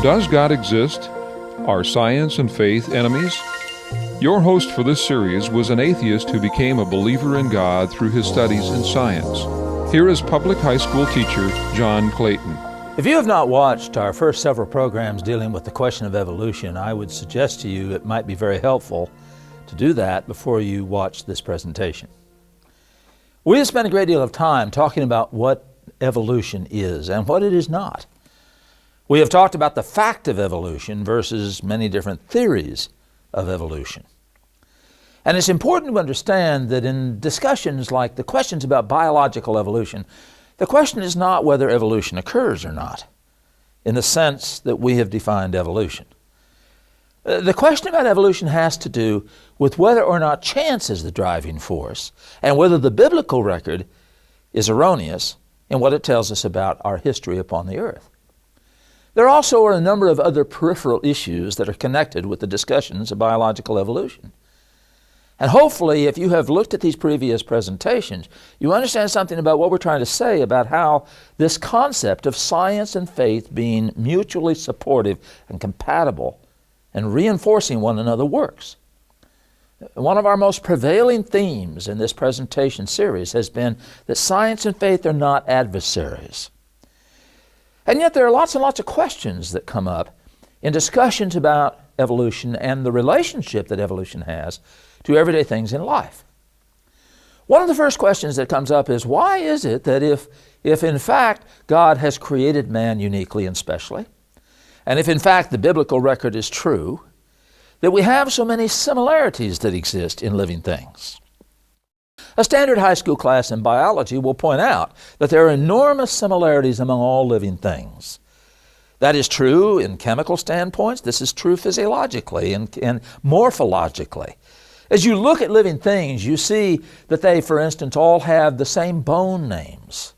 Does God exist? Are science and faith enemies? Your host for this series was an atheist who became a believer in God through his studies in science. Here is public high school teacher John Clayton. If you have not watched our first several programs dealing with the question of evolution, I would suggest to you it might be very helpful to do that before you watch this presentation. We have spent a great deal of time talking about what evolution is and what it is not. We have talked about the fact of evolution versus many different theories of evolution. And it's important to understand that in discussions like the questions about biological evolution, the question is not whether evolution occurs or not, in the sense that we have defined evolution. The question about evolution has to do with whether or not chance is the driving force, and whether the biblical record is erroneous in what it tells us about our history upon the earth. There also are a number of other peripheral issues that are connected with the discussions of biological evolution. And hopefully, if you have looked at these previous presentations, you understand something about what we're trying to say about how this concept of science and faith being mutually supportive and compatible and reinforcing one another works. One of our most prevailing themes in this presentation series has been that science and faith are not adversaries. And yet there are lots and lots of questions that come up in discussions about evolution and the relationship that evolution has to everyday things in life. One of the first questions that comes up is, why is it that if in fact God has created man uniquely and specially, and if in fact the biblical record is true, that we have so many similarities that exist in living things? A standard high school class in biology will point out that there are enormous similarities among all living things. That is true in chemical standpoints. This is true physiologically and morphologically. As you look at living things, you see that they, for instance, all have the same bone names.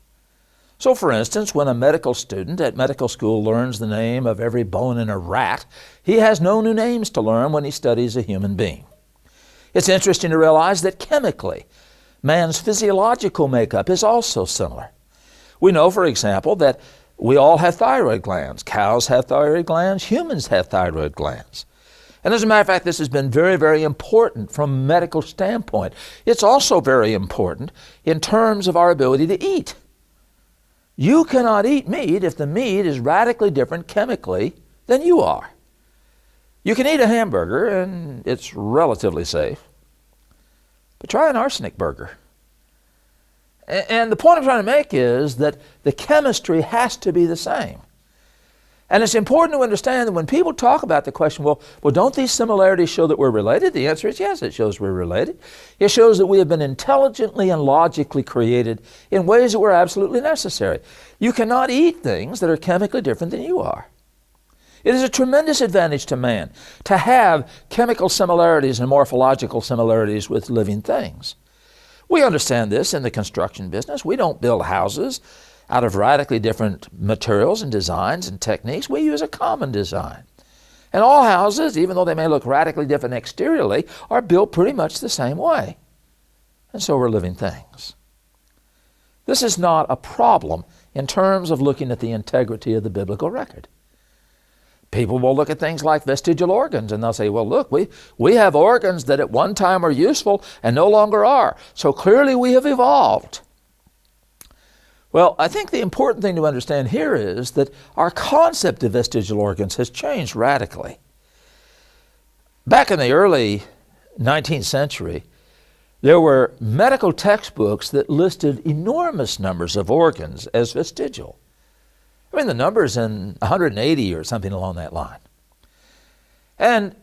So, for instance, when a medical student at medical school learns the name of every bone in a rat, he has no new names to learn when he studies a human being. It's interesting to realize that chemically, man's physiological makeup is also similar. We know, for example, that we all have thyroid glands. Cows have thyroid glands. Humans have thyroid glands. And as a matter of fact, this has been very, very important from a medical standpoint. It's also very important in terms of our ability to eat. You cannot eat meat if the meat is radically different chemically than you are. You can eat a hamburger and it's relatively safe. But try an arsenic burger. And the point I'm trying to make is that the chemistry has to be the same. And it's important to understand that when people talk about the question, well, don't these similarities show that we're related? The answer is yes, it shows we're related. It shows that we have been intelligently and logically created in ways that were absolutely necessary. You cannot eat things that are chemically different than you are. It is a tremendous advantage to man to have chemical similarities and morphological similarities with living things. We understand this in the construction business. We don't build houses out of radically different materials and designs and techniques. We use a common design. And all houses, even though they may look radically different exteriorly, are built pretty much the same way. And so are living things. This is not a problem in terms of looking at the integrity of the biblical record. People will look at things like vestigial organs and they'll say, well, look, we have organs that at one time were useful and no longer are. So clearly we have evolved. Well, I think the important thing to understand here is that our concept of vestigial organs has changed radically. Back in the early 19th century, there were medical textbooks that listed enormous numbers of organs as vestigial. I mean, the number's in 180 or something along that line. And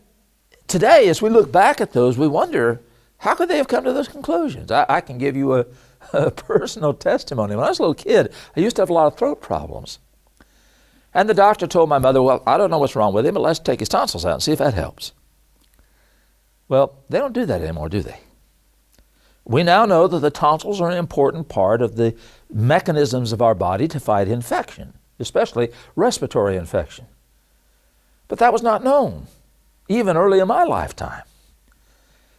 today, as we look back at those, we wonder, how could they have come to those conclusions? I can give you a personal testimony. When I was a little kid, I used to have a lot of throat problems. And the doctor told my mother, well, I don't know what's wrong with him, but let's take his tonsils out and see if that helps. Well, they don't do that anymore, do they? We now know that the tonsils are an important part of the mechanisms of our body to fight infection, especially respiratory infection. But that was not known, even early in my lifetime.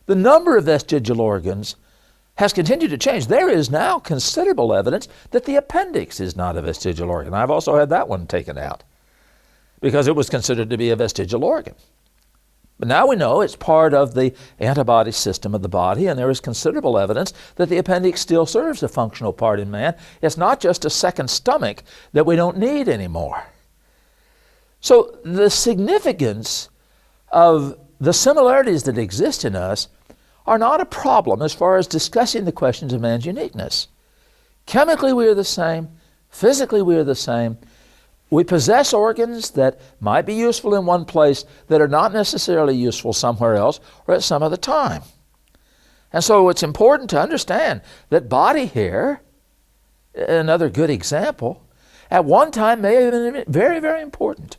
The number of vestigial organs has continued to change. There is now considerable evidence that the appendix is not a vestigial organ. I've also had that one taken out. because it was considered to be a vestigial organ. But now we know it's part of the antibody system of the body, and there is considerable evidence that the appendix still serves a functional part in man. It's not just a second stomach that we don't need anymore. So the significance of the similarities that exist in us are not a problem as far as discussing the questions of man's uniqueness. Chemically we are the same, physically we are the same. We possess organs that might be useful in one place that are not necessarily useful somewhere else or at some other time. And so it's important to understand that body hair, another good example, at one time may have been very, very important.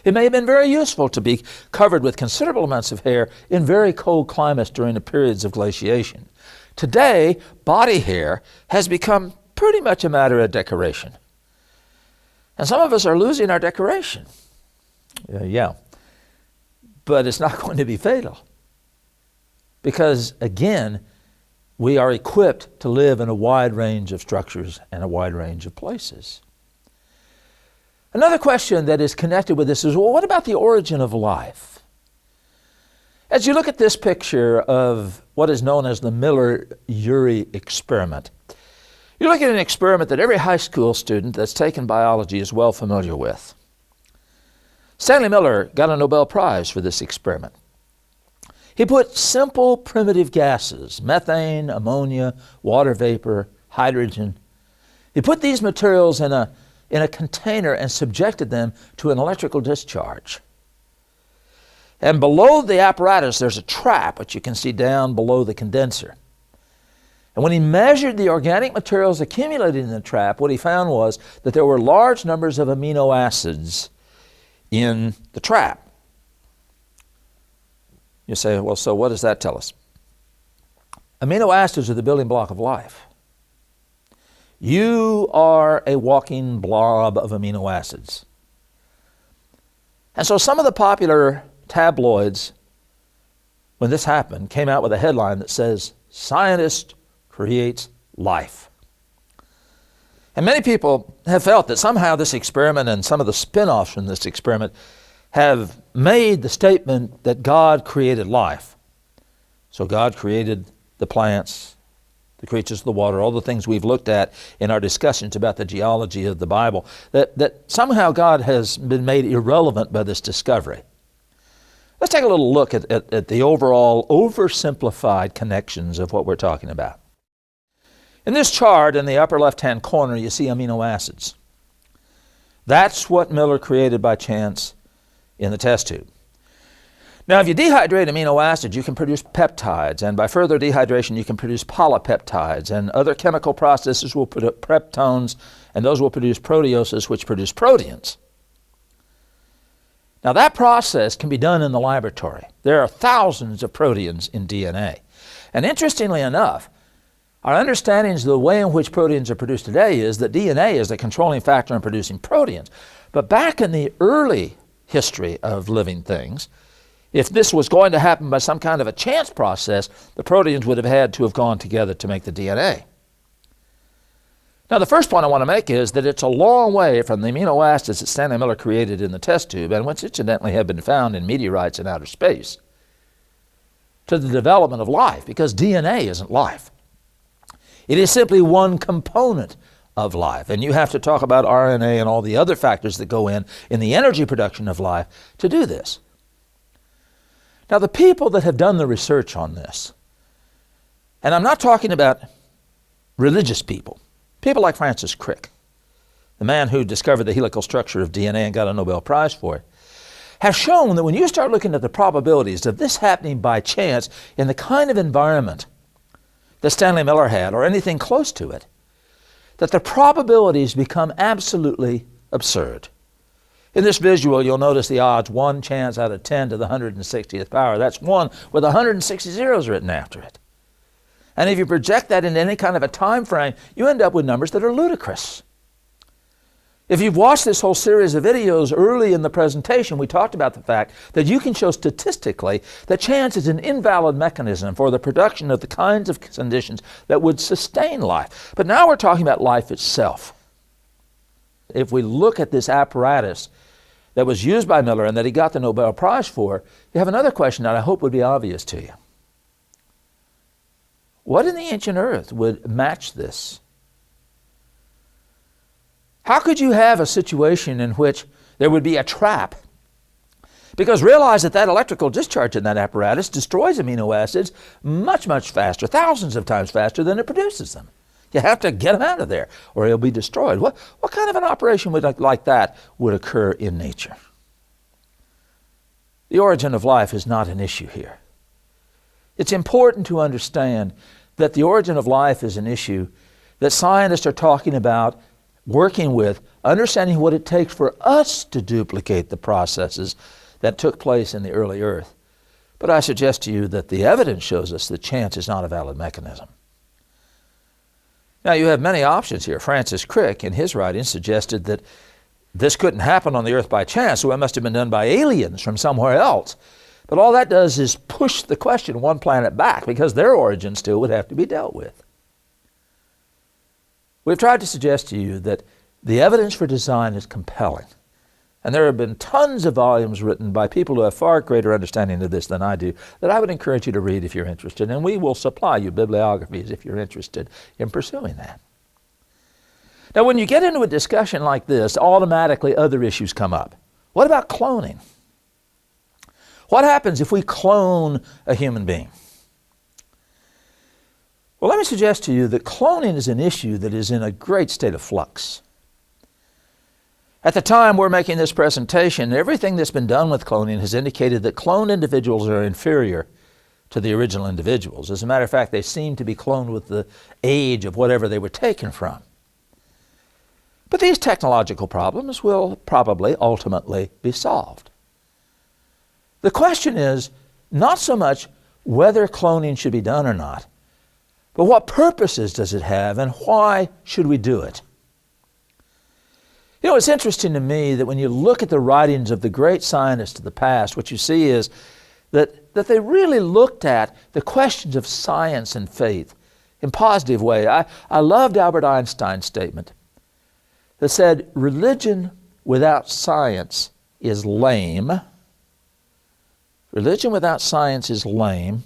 It may have been very useful to be covered with considerable amounts of hair in very cold climates during the periods of glaciation. Today, body hair has become pretty much a matter of decoration. And some of us are losing our decoration. Yeah. But it's not going to be fatal. Because, again, we are equipped to live in a wide range of structures and a wide range of places. Another question that is connected with this is, well, what about the origin of life? As you look at this picture of what is known as the Miller-Urey experiment, you're looking at an experiment that every high school student that's taken biology is well familiar with. Stanley Miller got a Nobel Prize for this experiment. He put simple primitive gases, methane, ammonia, water vapor, hydrogen. He put these materials in a container and subjected them to an electrical discharge. And below the apparatus there's a trap, which you can see down below the condenser. And when he measured the organic materials accumulated in the trap, what he found was that there were large numbers of amino acids in the trap. You say, well, so what does that tell us? Amino acids are the building block of life. You are a walking blob of amino acids. And so some of the popular tabloids, when this happened, came out with a headline that says, "Scientist creates life." And many people have felt that somehow this experiment and some of the spin-offs from this experiment have made the statement that God created life. So God created the plants, the creatures of the water, all the things we've looked at in our discussions about the geology of the Bible, that somehow God has been made irrelevant by this discovery. Let's take a little look at the overall oversimplified connections of what we're talking about. In this chart in the upper left-hand corner, you see amino acids. That's what Miller created by chance in the test tube. Now, if you dehydrate amino acids, you can produce peptides, and by further dehydration, you can produce polypeptides, and other chemical processes will put up peptones, and those will produce proteoses, which produce proteins. Now, that process can be done in the laboratory. There are thousands of proteins in DNA. And interestingly enough, our understanding of the way in which proteins are produced today is that DNA is the controlling factor in producing proteins. But back in the early history of living things, if this was going to happen by some kind of a chance process, the proteins would have had to have gone together to make the DNA. Now, the first point I want to make is that it's a long way from the amino acids that Stanley Miller created in the test tube, and which incidentally have been found in meteorites in outer space, to the development of life, because DNA isn't life. It is simply one component of life, and you have to talk about RNA and all the other factors that go in the energy production of life to do this. Now, the people that have done the research on this, and I'm not talking about religious people, people like Francis Crick, the man who discovered the helical structure of DNA and got a Nobel Prize for it, have shown that when you start looking at the probabilities of this happening by chance in the kind of environment that Stanley Miller had, or anything close to it, that the probabilities become absolutely absurd. In this visual, you'll notice the odds, 1 chance out of 10 to the 160th power. That's 1 with 160 zeros written after it. And if you project that into any kind of a time frame, you end up with numbers that are ludicrous. If you've watched this whole series of videos early in the presentation, we talked about the fact that you can show statistically that chance is an invalid mechanism for the production of the kinds of conditions that would sustain life. But now we're talking about life itself. If we look at this apparatus that was used by Miller and that he got the Nobel Prize for, you have another question that I hope would be obvious to you. What in the ancient earth would match this? How could you have a situation in which there would be a trap? Because realize that electrical discharge in that apparatus destroys amino acids much, much faster, thousands of times faster than it produces them. You have to get them out of there or they'll be destroyed. What kind of an operation like that would occur in nature? The origin of life is not an issue here. It's important to understand that the origin of life is an issue that scientists are talking about, working with, understanding what it takes for us to duplicate the processes that took place in the early earth. But I suggest to you that the evidence shows us that chance is not a valid mechanism. Now, you have many options here. Francis Crick, in his writings, suggested that this couldn't happen on the earth by chance, so it must have been done by aliens from somewhere else. But all that does is push the question one planet back, because their origin still would have to be dealt with. We've tried to suggest to you that the evidence for design is compelling. And there have been tons of volumes written by people who have far greater understanding of this than I do that I would encourage you to read if you're interested. And we will supply you bibliographies if you're interested in pursuing that. Now, when you get into a discussion like this, automatically other issues come up. What about cloning? What happens if we clone a human being? Well, let me suggest to you that cloning is an issue that is in a great state of flux. At the time we're making this presentation, everything that's been done with cloning has indicated that cloned individuals are inferior to the original individuals. As a matter of fact, they seem to be cloned with the age of whatever they were taken from. But these technological problems will probably ultimately be solved. The question is not so much whether cloning should be done or not, but what purposes does it have and why should we do it? You know, it's interesting to me that when you look at the writings of the great scientists of the past, what you see is that they really looked at the questions of science and faith in a positive way. I loved Albert Einstein's statement that said, religion without science is lame. Religion without science is lame.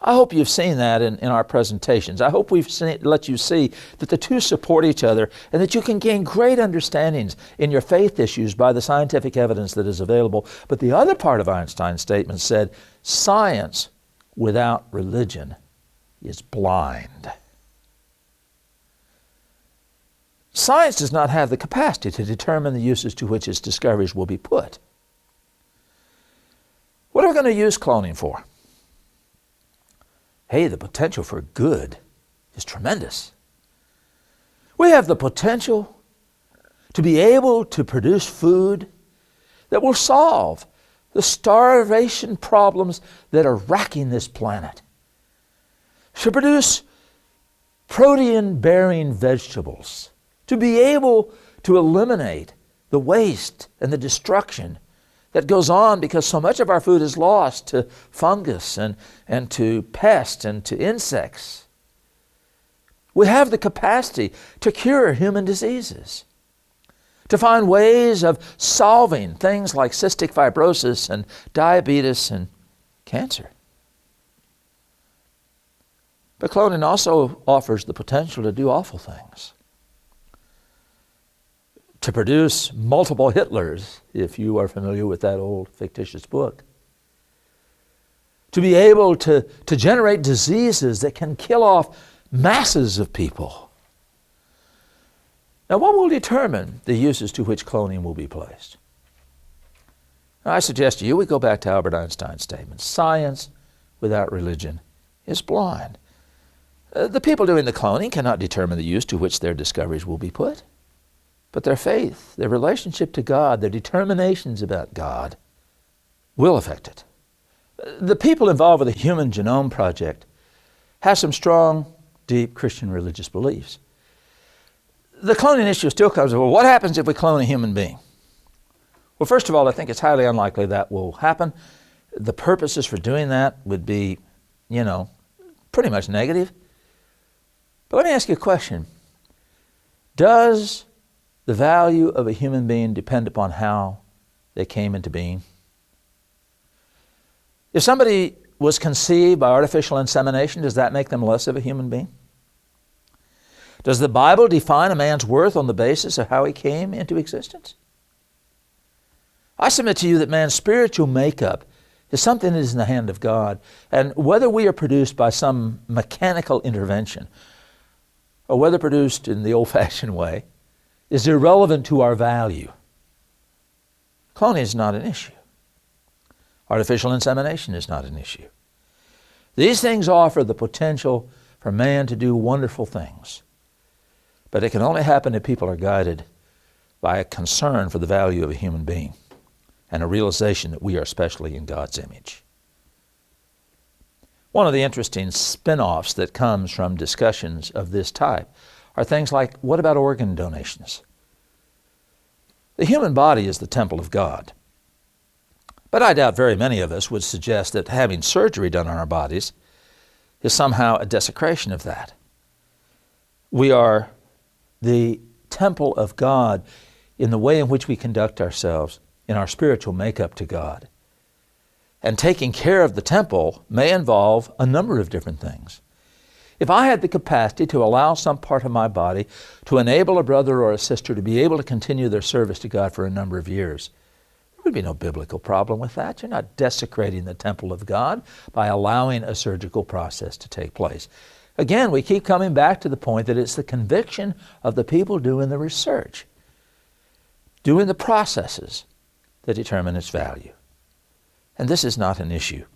I hope you've seen that in our presentations. I hope we've let you see that the two support each other and that you can gain great understandings in your faith issues by the scientific evidence that is available. But the other part of Einstein's statement said, science without religion is blind. Science does not have the capacity to determine the uses to which its discoveries will be put. What are we going to use cloning for? Hey, the potential for good is tremendous. We have the potential to be able to produce food that will solve the starvation problems that are racking this planet. To produce protein-bearing vegetables, to be able to eliminate the waste and the destruction that goes on because so much of our food is lost to fungus and to pests and to insects. We have the capacity to cure human diseases, to find ways of solving things like cystic fibrosis and diabetes and cancer. But cloning also offers the potential to do awful things. To produce multiple Hitlers, if you are familiar with that old fictitious book. To be able to generate diseases that can kill off masses of people. Now, what will determine the uses to which cloning will be placed? Now, I suggest to you we go back to Albert Einstein's statement. Science without religion is blind. The people doing the cloning cannot determine the use to which their discoveries will be put. But their faith, their relationship to God, their determinations about God will affect it. The people involved with the Human Genome Project have some strong, deep Christian religious beliefs. The cloning issue still comes up. Well, what happens if we clone a human being? Well, first of all, I think it's highly unlikely that will happen. The purposes for doing that would be, pretty much negative. But let me ask you a question. Does the value of a human being depend upon how they came into being? If somebody was conceived by artificial insemination, does that make them less of a human being? Does the Bible define a man's worth on the basis of how he came into existence? I submit to you that man's spiritual makeup is something that is in the hand of God, and whether we are produced by some mechanical intervention or whether produced in the old-fashioned way is irrelevant to our value. Cloning is not an issue. Artificial insemination is not an issue. These things offer the potential for man to do wonderful things, but it can only happen if people are guided by a concern for the value of a human being and a realization that we are specially in God's image. One of the interesting spin-offs that comes from discussions of this type are things like, what about organ donations? The human body is the temple of God. But I doubt very many of us would suggest that having surgery done on our bodies is somehow a desecration of that. We are the temple of God in the way in which we conduct ourselves in our spiritual makeup to God. And taking care of the temple may involve a number of different things. If I had the capacity to allow some part of my body to enable a brother or a sister to be able to continue their service to God for a number of years, there would be no biblical problem with that. You're not desecrating the temple of God by allowing a surgical process to take place. Again, we keep coming back to the point that it's the conviction of the people doing the research, doing the processes, that determine its value. And this is not an issue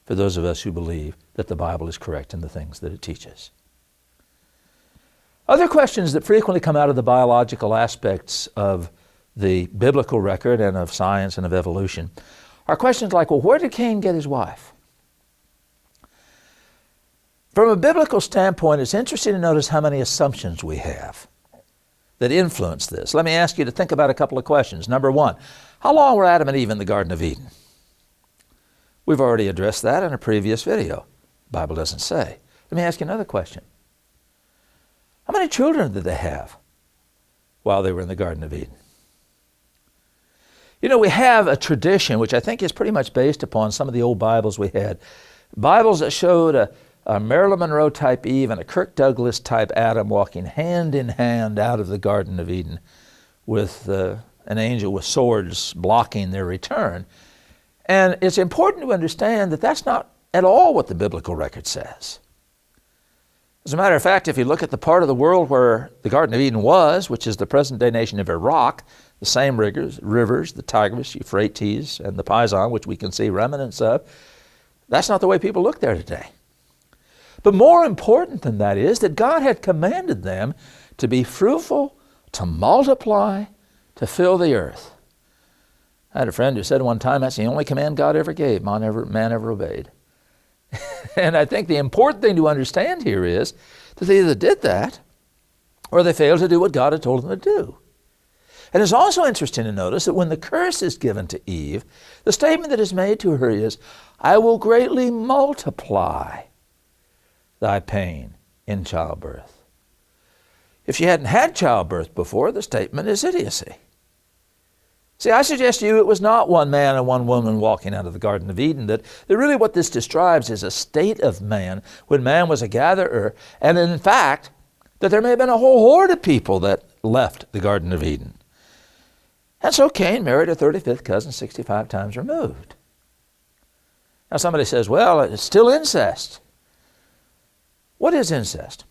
for those of us who believe that the Bible is correct in the things that it teaches. Other questions that frequently come out of the biological aspects of the biblical record and of science and of evolution are questions like, well, where did Cain get his wife? From a biblical standpoint, it's interesting to notice how many assumptions we have that influence this. Let me ask you to think about a couple of questions. Number one, how long were Adam and Eve in the Garden of Eden? We've already addressed that in a previous video. The Bible doesn't say. Let me ask you another question. How many children did they have while they were in the Garden of Eden? You know, we have a tradition which I think is pretty much based upon some of the old Bibles we had. Bibles that showed a Marilyn Monroe type Eve and a Kirk Douglas type Adam walking hand in hand out of the Garden of Eden with an angel with swords blocking their return. And it's important to understand that that's not at all what the biblical record says. As a matter of fact, if you look at the part of the world where the Garden of Eden was, which is the present-day nation of Iraq, the same rivers, the Tigris, Euphrates, and the Pison, which we can see remnants of, that's not the way people look there today. But more important than that is that God had commanded them to be fruitful, to multiply, to fill the earth. I had a friend who said one time, that's the only command God ever gave, man ever obeyed. And I think the important thing to understand here is that they either did that or they failed to do what God had told them to do. And it's also interesting to notice that when the curse is given to Eve, the statement that is made to her is, I will greatly multiply thy pain in childbirth. If she hadn't had childbirth before, the statement is idiocy. See, I suggest to you it was not one man and one woman walking out of the Garden of Eden. That really what this describes is a state of man when man was a gatherer, and in fact, that there may have been a whole horde of people that left the Garden of Eden. And so Cain married a 35th cousin 65 times removed. Now somebody says, well, it's still incest. What is incest?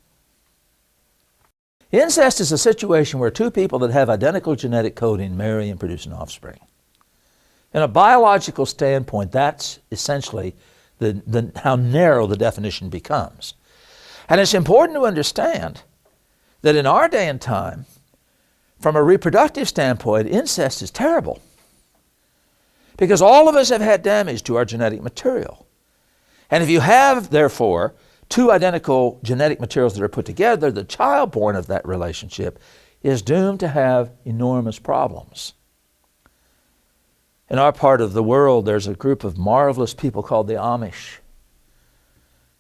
Incest is a situation where two people that have identical genetic coding marry and produce an offspring. In a biological standpoint, that's essentially how narrow the definition becomes. And it's important to understand that in our day and time, from a reproductive standpoint, incest is terrible. Because all of us have had damage to our genetic material. And if you have, therefore, two identical genetic materials that are put together, the child born of that relationship is doomed to have enormous problems. In our part of the world, there's a group of marvelous people called the Amish.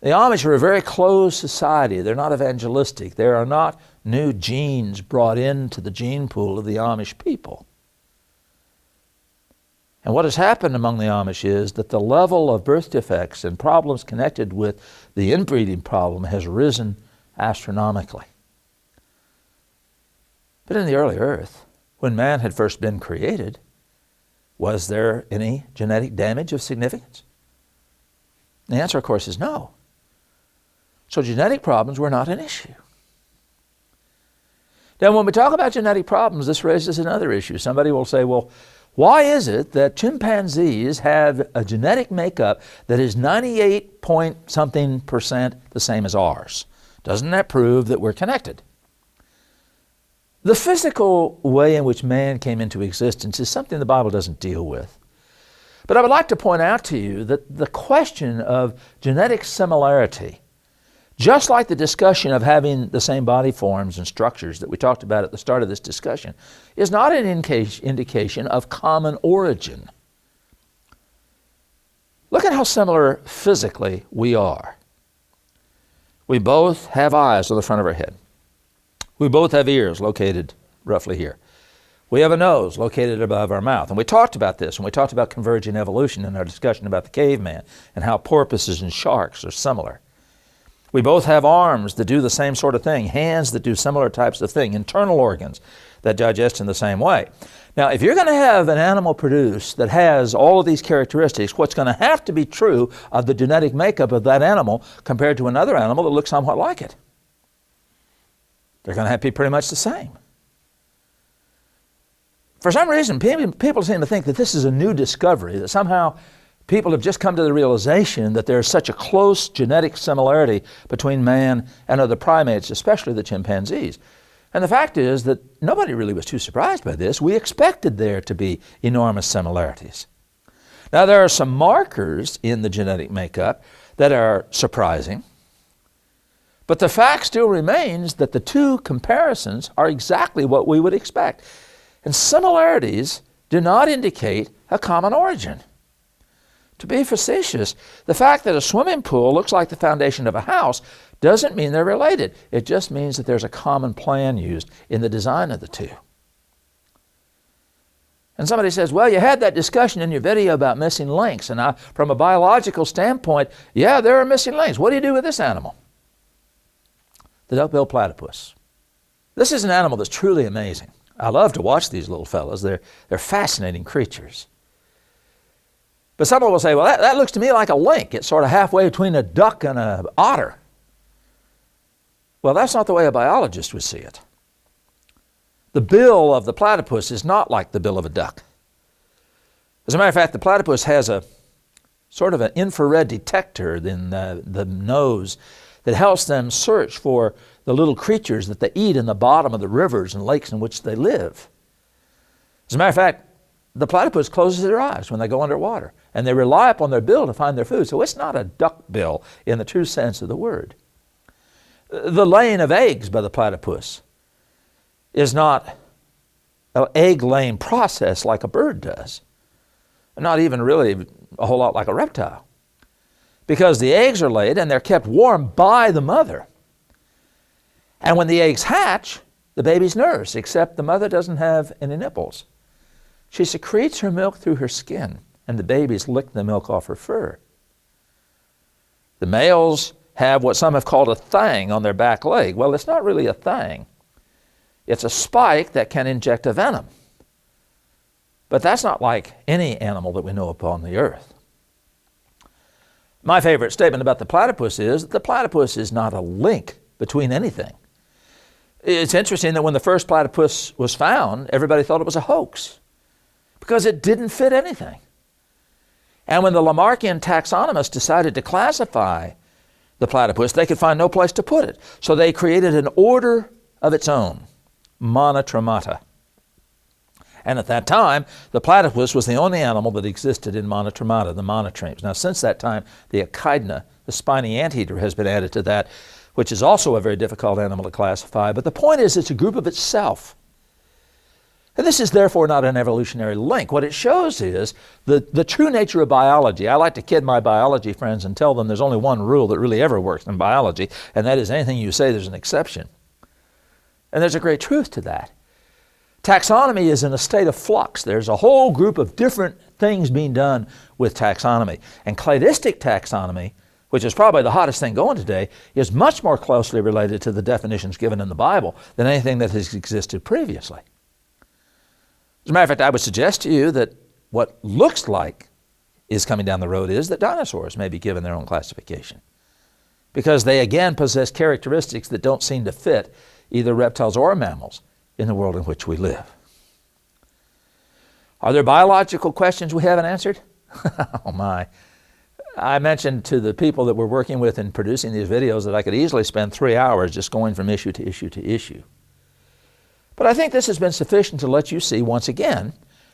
The Amish are a very closed society. They're not evangelistic. There are not new genes brought into the gene pool of the Amish people. And what has happened among the Amish is that the level of birth defects and problems connected with the inbreeding problem has risen astronomically. But in the early earth, when man had first been created, was there any genetic damage of significance? The answer, of course, is no. So genetic problems were not an issue. Now, when we talk about genetic problems, this raises another issue. Somebody will say, well, why is it that chimpanzees have a genetic makeup that is 98 point something percent the same as ours? Doesn't that prove that we're connected? The physical way in which man came into existence is something the Bible doesn't deal with. But I would like to point out to you that the question of genetic similarity, just like the discussion of having the same body forms and structures that we talked about at the start of this discussion, is not an indication of common origin. Look at how similar physically we are. We both have eyes on the front of our head. We both have ears located roughly here. We have a nose located above our mouth. And we talked about this when we talked about convergent evolution in our discussion about the caveman and how porpoises and sharks are similar. We both have arms that do the same sort of thing, hands that do similar types of thing, internal organs that digest in the same way. Now, if you're going to have an animal produced that has all of these characteristics, what's going to have to be true of the genetic makeup of that animal compared to another animal that looks somewhat like it? They're going to have to be pretty much the same. For some reason, people seem to think that this is a new discovery, that somehow people have just come to the realization that there's such a close genetic similarity between man and other primates, especially the chimpanzees. And the fact is that nobody really was too surprised by this. We expected there to be enormous similarities. Now, there are some markers in the genetic makeup that are surprising, but the fact still remains that the two comparisons are exactly what we would expect. And similarities do not indicate a common origin. To be facetious, the fact that a swimming pool looks like the foundation of a house doesn't mean they're related. It just means that there's a common plan used in the design of the two. And somebody says, well, you had that discussion in your video about missing links. And from a biological standpoint, yeah, there are missing links. What do you do with this animal? The duck-billed platypus. This is an animal that's truly amazing. I love to watch these little fellows. They're fascinating creatures. But someone will say, well, that looks to me like a link. It's sort of halfway between a duck and an otter. Well, that's not the way a biologist would see it. The bill of the platypus is not like the bill of a duck. As a matter of fact, the platypus has a sort of an infrared detector in the nose that helps them search for the little creatures that they eat in the bottom of the rivers and lakes in which they live. As a matter of fact, the platypus closes their eyes when they go underwater, and they rely upon their bill to find their food. So it's not a duck bill in the true sense of the word. The laying of eggs by the platypus is not an egg-laying process like a bird does, not even really a whole lot like a reptile, because the eggs are laid and they're kept warm by the mother. And when the eggs hatch, the baby's nursed, except the mother doesn't have any nipples. She secretes her milk through her skin, and the babies lick the milk off her fur. The males have what some have called a thang on their back leg. Well, it's not really a thang. It's a spike that can inject a venom. But that's not like any animal that we know upon the earth. My favorite statement about the platypus is that the platypus is not a link between anything. It's interesting that when the first platypus was found, everybody thought it was a hoax because it didn't fit anything. And when the Lamarckian taxonomists decided to classify the platypus, they could find no place to put it. So they created an order of its own, Monotremata. And at that time, the platypus was the only animal that existed in Monotremata, the monotremes. Now, since that time, the echidna, the spiny anteater, has been added to that, which is also a very difficult animal to classify. But the point is, it's a group of itself. And this is therefore not an evolutionary link. What it shows is the true nature of biology. I like to kid my biology friends and tell them there's only one rule that really ever works in biology, and that is anything you say, there's an exception. And there's a great truth to that. Taxonomy is in a state of flux. There's a whole group of different things being done with taxonomy. And cladistic taxonomy, which is probably the hottest thing going today, is much more closely related to the definitions given in the Bible than anything that has existed previously. As a matter of fact, I would suggest to you that what looks like is coming down the road is that dinosaurs may be given their own classification, because they again possess characteristics that don't seem to fit either reptiles or mammals in the world in which we live. Are there biological questions we haven't answered? Oh my. I mentioned to the people that we're working with in producing these videos that I could easily spend 3 hours just going from issue to issue to issue. But I think this has been sufficient to let you see once again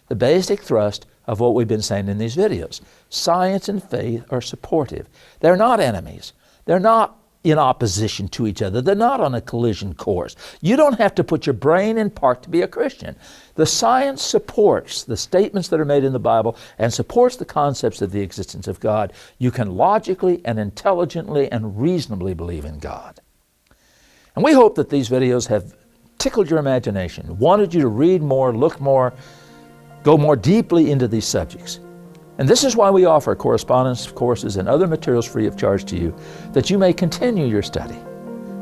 the basic thrust of what we've been saying in these videos. Science and faith are supportive. They're not enemies. They're not in opposition to each other. They're not on a collision course. You don't have to put your brain in park to be a Christian. The science supports the statements that are made in the Bible and supports the concepts of the existence of God. You can logically and intelligently and reasonably believe in God. And we hope that these videos have tickled your imagination, wanted you to read more, look more, go more deeply into these subjects. And this is why we offer correspondence courses and other materials free of charge to you, that you may continue your study.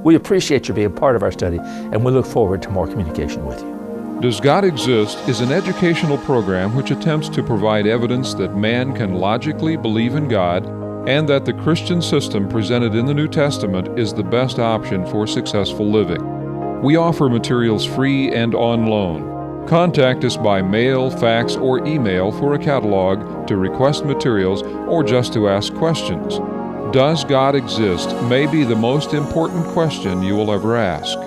We appreciate you being part of our study, and we look forward to more communication with you. Does God Exist is an educational program which attempts to provide evidence that man can logically believe in God and that the Christian system presented in the New Testament is the best option for successful living. We offer materials free and on loan. Contact us by mail, fax, or email for a catalog, to request materials, or just to ask questions. Does God exist may be the most important question you will ever ask.